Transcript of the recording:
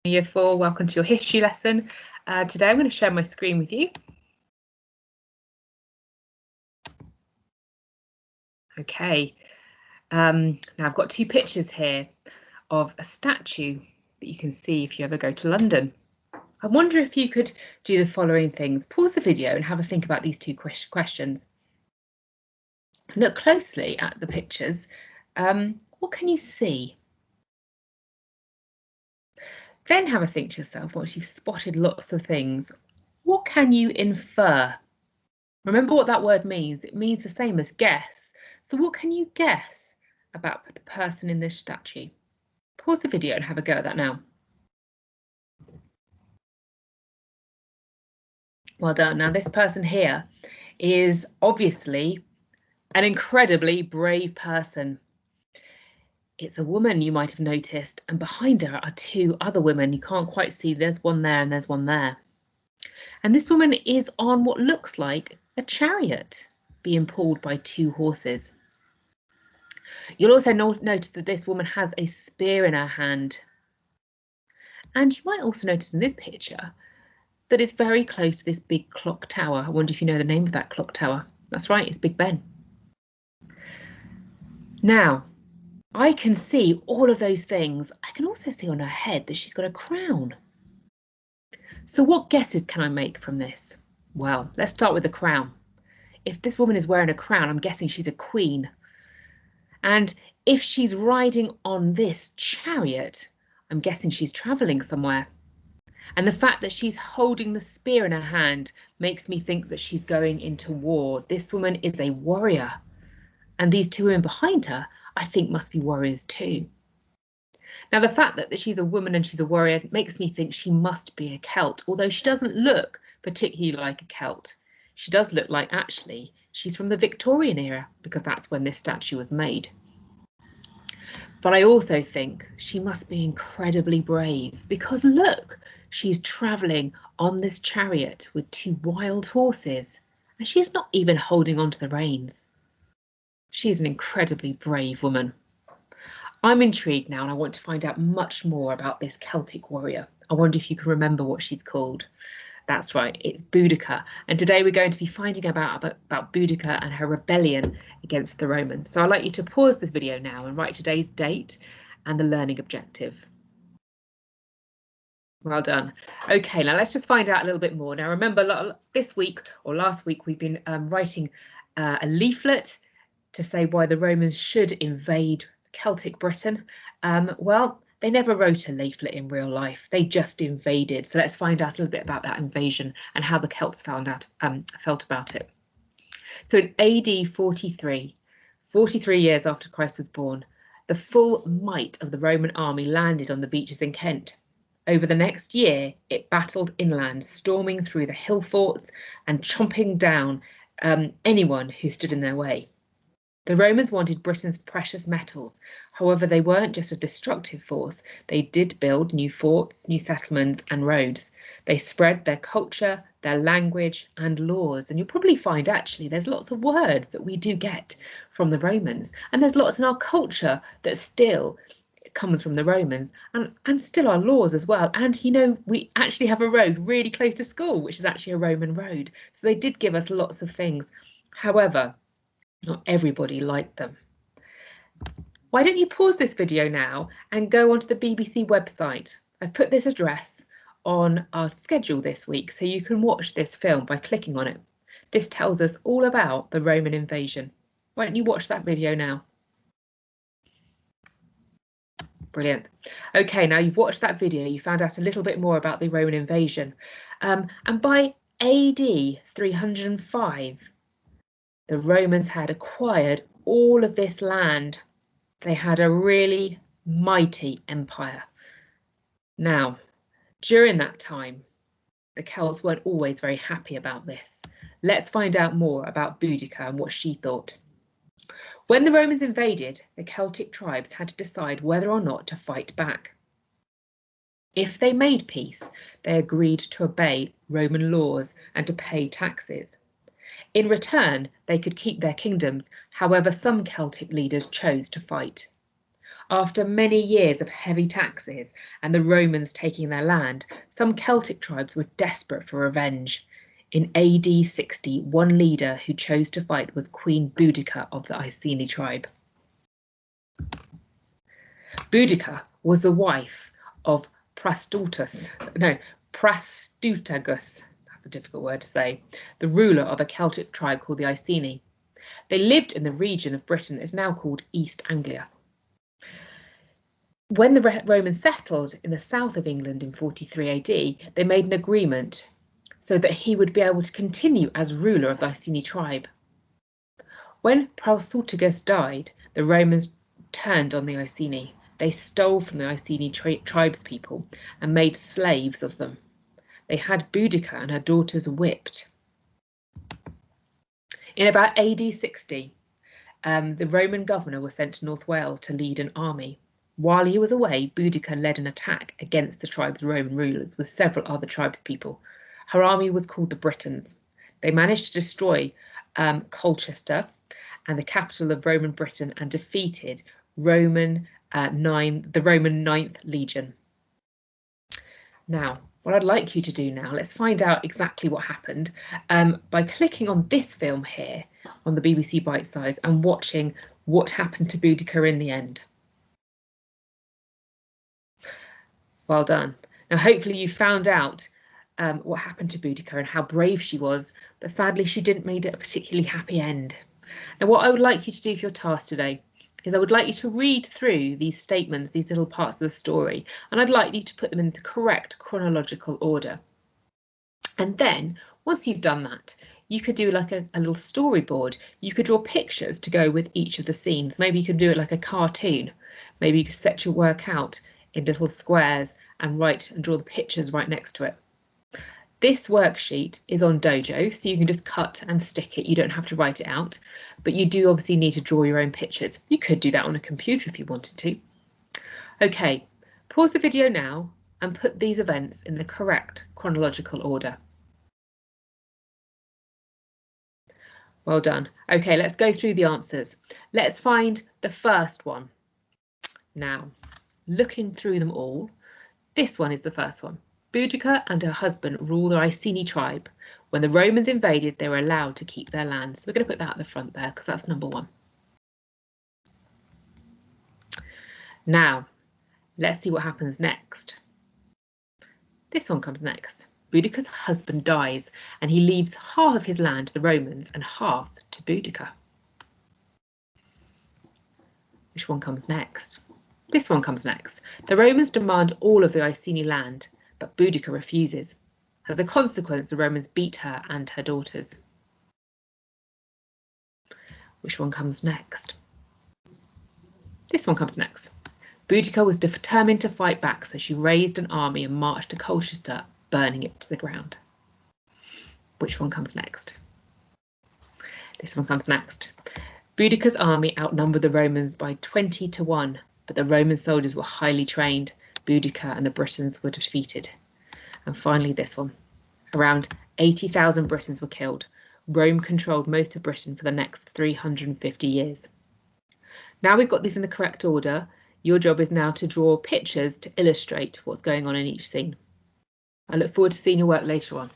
Year 4, welcome to your history lesson. Today I'm going to share my screen with you. Okay, now I've got two pictures here of a statue that you can see if you ever go to London. I wonder if you could do the following things. Pause the video and have a think about these two questions. Look closely at the pictures. What can you see? Then have a think to yourself, once you've spotted lots of things, what can you infer? Remember what that word means. It means the same as guess. So what can you guess about the person in this statue? Pause the video and have a go at that now. Well done. Now this person here is obviously an incredibly brave person. It's a woman, you might have noticed, and behind her are two other women. You can't quite see, there's one there and there's one there. And this woman is on what looks like a chariot being pulled by two horses. You'll also notice that this woman has a spear in her hand. And you might also notice in this picture that it's very close to this big clock tower. I wonder if you know the name of that clock tower. That's right, it's Big Ben. Now, I can see all of those things. I can also see on her head that she's got a crown. So what guesses can I make from this? Well, let's start with the crown. If this woman is wearing a crown, I'm guessing she's a queen. And if she's riding on this chariot, I'm guessing she's travelling somewhere. And the fact that she's holding the spear in her hand makes me think that she's going into war. This woman is a warrior. And these two women behind her, I think, must be warriors too. Now, the fact that she's a woman and she's a warrior makes me think she must be a Celt, although she doesn't look particularly like a Celt. She does look like, actually, she's from the Victorian era, because that's when this statue was made. But I also think she must be incredibly brave, because look, she's travelling on this chariot with two wild horses, and she's not even holding onto the reins. She's an incredibly brave woman. I'm intrigued now and I want to find out much more about this Celtic warrior. I wonder if you can remember what she's called. That's right, it's Boudicca. And today we're going to be finding out about Boudicca and her rebellion against the Romans. So I'd like you to pause this video now and write today's date and the learning objective. Well done. Okay, now let's just find out a little bit more. Now remember, this week or last week we've been writing a leaflet to say why the Romans should invade Celtic Britain. Well, they never wrote a leaflet in real life. They just invaded. So let's find out a little bit about that invasion and how the Celts felt about it. So in AD 43, 43 years after Christ was born, the full might of the Roman army landed on the beaches in Kent. Over the next year, it battled inland, storming through the hill forts and chomping down anyone who stood in their way. The Romans wanted Britain's precious metals. However, they weren't just a destructive force. They did build new forts, new settlements and roads. They spread their culture, their language and laws. And you'll probably find actually there's lots of words that we do get from the Romans. And there's lots in our culture that still comes from the Romans and still our laws as well. And, you know, we actually have a road really close to school, which is actually a Roman road. So they did give us lots of things. However, not everybody liked them. Why don't you pause this video now and go onto the BBC website? I've put this address on our schedule this week so you can watch this film by clicking on it. This tells us all about the Roman invasion. Why don't you watch that video now? Brilliant. Okay, now you've watched that video, you found out a little bit more about the Roman invasion. And by AD 305, the Romans had acquired all of this land. They had a really mighty empire. Now, during that time, the Celts weren't always very happy about this. Let's find out more about Boudicca and what she thought. When the Romans invaded, the Celtic tribes had to decide whether or not to fight back. If they made peace, they agreed to obey Roman laws and to pay taxes. In return, they could keep their kingdoms. However, some Celtic leaders chose to fight. After many years of heavy taxes and the Romans taking their land, some Celtic tribes were desperate for revenge. In AD 60, one leader who chose to fight was Queen Boudicca of the Iceni tribe. Boudicca was the wife of Prastutagus, that's a difficult word to say, the ruler of a Celtic tribe called the Iceni. They lived in the region of Britain that is now called East Anglia. When the Romans settled in the south of England in 43 AD, they made an agreement so that he would be able to continue as ruler of the Iceni tribe. When Prastutagus died, the Romans turned on the Iceni. They stole from the Iceni tribespeople and made slaves of them. They had Boudicca and her daughters whipped. In about AD 60, the Roman governor was sent to North Wales to lead an army. While he was away, Boudicca led an attack against the tribe's Roman rulers with several other tribespeople. Her army was called the Britons. They managed to destroy Colchester and the capital of Roman Britain and defeated the Roman 9th Legion. Now, what I'd like you to do now, let's find out exactly what happened by clicking on this film here on the BBC Bite Size and watching what happened to Boudicca in the end. Well done. Now, hopefully you found out what happened to Boudicca and how brave she was, but sadly she didn't make it a particularly happy end. Now, what I would like you to do for your task today is I would like you to read through these statements, these little parts of the story, and I'd like you to put them in the correct chronological order. And then, once you've done that, you could do like a little storyboard. You could draw pictures to go with each of the scenes. Maybe you could do it like a cartoon. Maybe you could set your work out in little squares and write and draw the pictures right next to it. This worksheet is on Dojo, so you can just cut and stick it. You don't have to write it out, but you do obviously need to draw your own pictures. You could do that on a computer if you wanted to. Okay, pause the video now and put these events in the correct chronological order. Well done. Okay, let's go through the answers. Let's find the first one. Now, looking through them all, this one is the first one. Boudicca and her husband rule the Iceni tribe. When the Romans invaded, they were allowed to keep their land. So we're going to put that at the front there because that's number one. Now, let's see what happens next. This one comes next. Boudicca's husband dies and he leaves half of his land to the Romans and half to Boudicca. Which one comes next? This one comes next. The Romans demand all of the Iceni land, but Boudicca refuses. As a consequence, the Romans beat her and her daughters. Which one comes next? This one comes next. Boudicca was determined to fight back, so she raised an army and marched to Colchester, burning it to the ground. Which one comes next? This one comes next. Boudicca's army outnumbered the Romans by 20 to 1, but the Roman soldiers were highly trained. Boudicca and the Britons were defeated. And finally this one. Around 80,000 Britons were killed. Rome controlled most of Britain for the next 350 years. Now we've got these in the correct order. Your job is now to draw pictures to illustrate what's going on in each scene. I look forward to seeing your work later on.